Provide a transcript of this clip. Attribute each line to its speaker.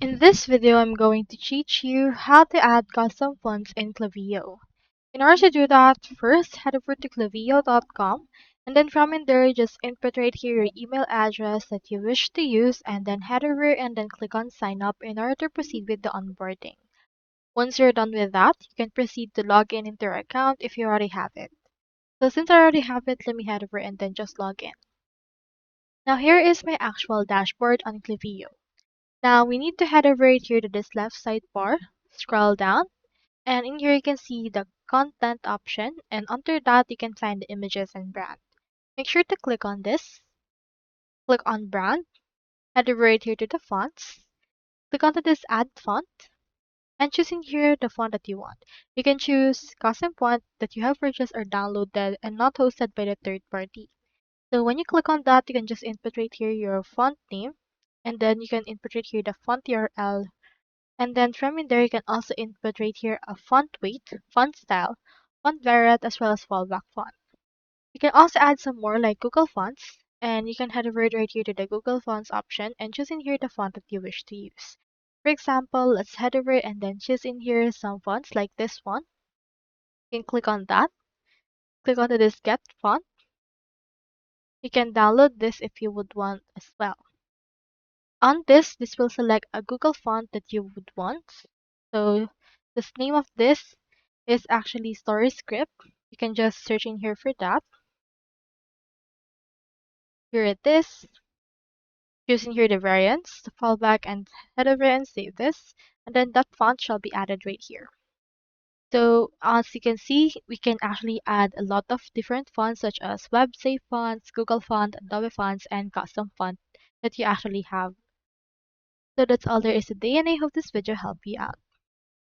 Speaker 1: In this video, I'm going to teach you how to add custom fonts in Klaviyo. In order to do that, first head over to klaviyo.com and then from in there, just input right here your email address that you wish to use and then head over and then click on sign up in order to proceed with the onboarding. Once you're done with that, you can proceed to log in into your account if you already have it. So since I already have it, let me head over and then just log in. Now here is my actual dashboard on Klaviyo. Now we need to head over right here to this left sidebar, scroll down, and in here you can see the content option, and under that you can find the images and brand. Make sure to click on this, click on brand, head over right here to the fonts, click onto this add font, and choose in here the font that you want. You can choose custom font that you have purchased or downloaded and not hosted by the third party. So when you click on that, you can just input right here your font name, and then you can input right here the font URL. And then from in there, you can also input right here a font weight, font style, font variant, as well as fallback font. You can also add some more like Google Fonts, and you can head over right here to the Google Fonts option and choose in here the font that you wish to use. For example, let's head over and then choose in here some fonts like this one. You can click on that, click onto this get font. You can download this if you would want as well. On this will select a Google font that you would want. So the name of this is actually story script. You can just search in here for that. Here it is. Choose in here the variants, the fallback, and head over and save this. And then that font shall be added right here. So as you can see, we can actually add a lot of different fonts such as web safe fonts, Google font, Adobe fonts, and custom font that you actually have. So that's all there is today, and I hope this video helped you out.